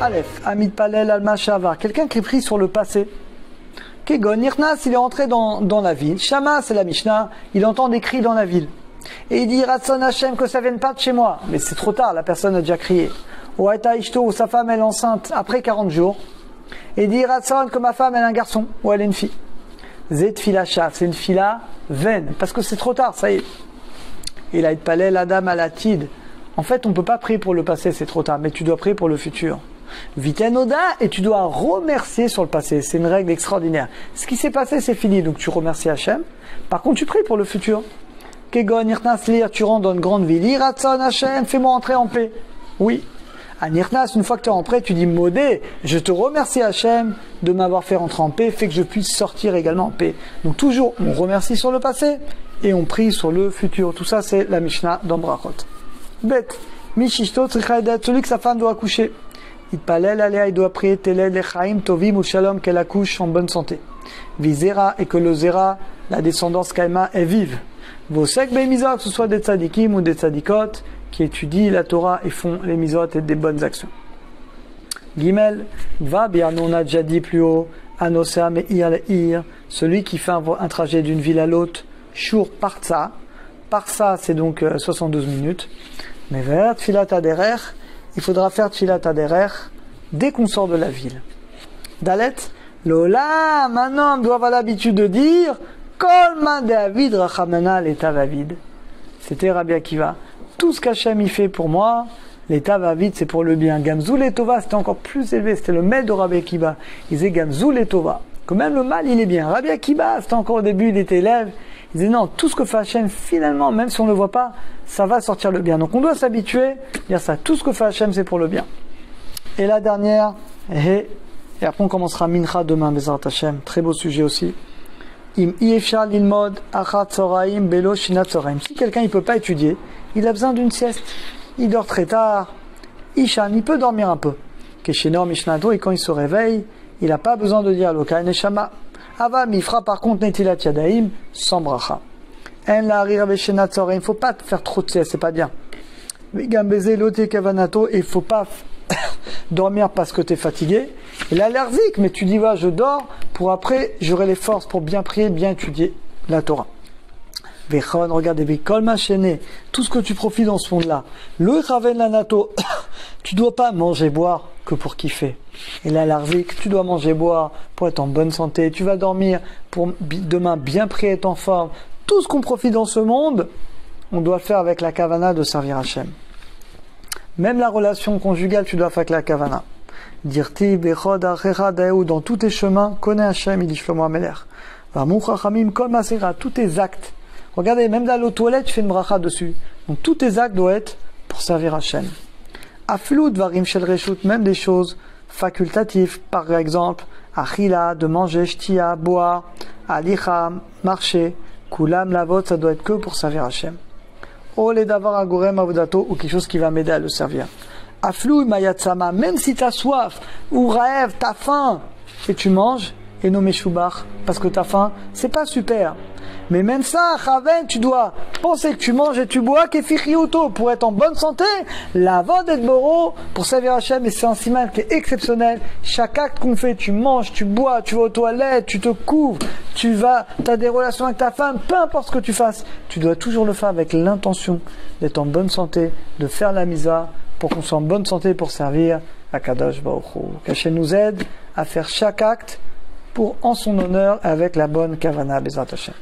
Aleph, Amid Palel Al-Mashavar, quelqu'un qui prie sur le passé. Kegon, Nirnas, il est entré dans la ville. Shama, c'est la Mishnah, il entend des cris dans la ville. Et il dit, Ratson Hashem, que ça vienne pas de chez moi. Mais c'est trop tard, la personne a déjà crié. Ou Aïta Ishto, sa femme elle est enceinte après 40 jours. Et il dit, Ratson, que ma femme elle est un garçon, ou elle est une fille. Zet Filacha, c'est une fila vaine, parce que c'est trop tard, ça y est. Il a été palais, la dame à la tide. En fait, on ne peut pas prier pour le passé, c'est trop tard, mais tu dois prier pour le futur. Vitenoda, et tu dois remercier sur le passé. C'est une règle extraordinaire. Ce qui s'est passé, c'est fini, donc tu remercies Hachem. Par contre, tu pries pour le futur. Kegon, Irnas, lire, tu rentres dans une grande ville. Iratson, Hachem, fais-moi entrer en paix. Oui. À Nirnas, une fois que tu es en paix, tu dis Modé, je te remercie Hachem de m'avoir fait rentrer en paix, fait que je puisse sortir également en paix. Donc toujours, on remercie sur le passé et on prie sur le futur. Tout ça, c'est la Mishnah dans Brachot. Bête, Mishishto, Trichaïdet, celui que sa femme doit accoucher. Il palel, aléa, il doit prier Telel, Lechaim, Tovim ou Shalom, qu'elle accouche en bonne santé. Vizera, et que le Zera, la descendance Kaima, est vive. Vosek, Beimizot, que ce soit des tzadikim ou des tzadikot, qui étudient la Torah et font les misot et des bonnes actions. Gimel, va bien, on a déjà dit plus haut, Anosea me'ir, celui qui fait un trajet d'une ville à l'autre, Shur Parsa. Parsa, c'est donc 72 minutes. Mais vers Tfilat Aderer, il faudra faire Tfilat Aderer dès qu'on sort de la ville. Dalet, Lola, un homme doit avoir l'habitude de dire, Kolma David Rachamana l'État David. C'était Rabbi Akiva. Tout ce qu'Hachem y fait pour moi, l'état va vite, c'est pour le bien. Gamzul et Tova, c'était encore plus élevé, c'était le maître de Rabbi Akiva. Il disait Gamzul et Tova. Que même le mal, il est bien. Rabbi Akiva, c'était encore au début, il était élève. Il disait non, tout ce que fait Hachem, finalement, même si on ne le voit pas, ça va sortir le bien. Donc on doit s'habituer, dire ça. Tout ce que fait Hachem, c'est pour le bien. Et la dernière, et après on commencera Mincha demain, Bezrat Hachem. Très beau sujet aussi. Si quelqu'un il peut pas étudier, il a besoin d'une sieste. Il dort très tard. Ishan, il peut dormir un peu. Keshenor Mishnato, et quand il se réveille, il n'a pas besoin de dire Loka Neshama. Avam, il fera par contre Netilat Yadaim sans bracha. En la rire Veshenat Zorem, il ne faut pas faire trop de sieste, c'est pas bien. Gambeze Lote Kavanato, il ne faut pas dormir parce que tu es fatigué. Il est allergique, mais tu dis va, je dors pour après, j'aurai les forces pour bien prier, bien étudier la Torah. Vechon, regardez, Vekol Machené, tout ce que tu profites dans ce monde-là. Le Raven Lanato, tu dois pas manger, boire que pour kiffer. Et là, l'arzik, tu dois manger, boire pour être en bonne santé. Tu vas dormir pour demain bien prier, être en forme. Tout ce qu'on profite dans ce monde, on doit le faire avec la kavana de servir Hachem. Même la relation conjugale, tu dois faire avec la kavana. Dirti, Bechod, Achera, Daou, dans tous tes chemins, connais Hachem, il dit Shlomo Ameler. Vamouchachamim, Kol Masera, tous tes actes. Regardez, même dans l'eau toilette, tu fais une bracha dessus. Donc tous tes actes doivent être pour servir Hachem. Aflut varim shel reshut, même des choses facultatives, par exemple, achila, de manger, shtia, boire, alicha, marcher, kulam, lavot, ça doit être que pour servir Hachem. Ole davar agorem avodato, ou quelque chose qui va m'aider à le servir. Aflut mayatsama, même si tu as soif, ou rêve, tu as faim, et tu manges, et nommé shubach, parce que tu as faim, c'est pas super. Mais même ça, Chaven, tu dois penser que tu manges et tu bois, kefichiuto, pour être en bonne santé, la vod et boro, pour servir Hachem, et c'est un siman qui est exceptionnel. Chaque acte qu'on fait, tu manges, tu bois, tu vas aux toilettes, tu te couvres, tu as des relations avec ta femme, peu importe ce que tu fasses, tu dois toujours le faire avec l'intention d'être en bonne santé, de faire la misa, pour qu'on soit en bonne santé pour servir à Kadosh Baruch Hu. Qu'Hachem nous aide à faire chaque acte en son honneur avec la bonne kavana, Bezrat Hachem.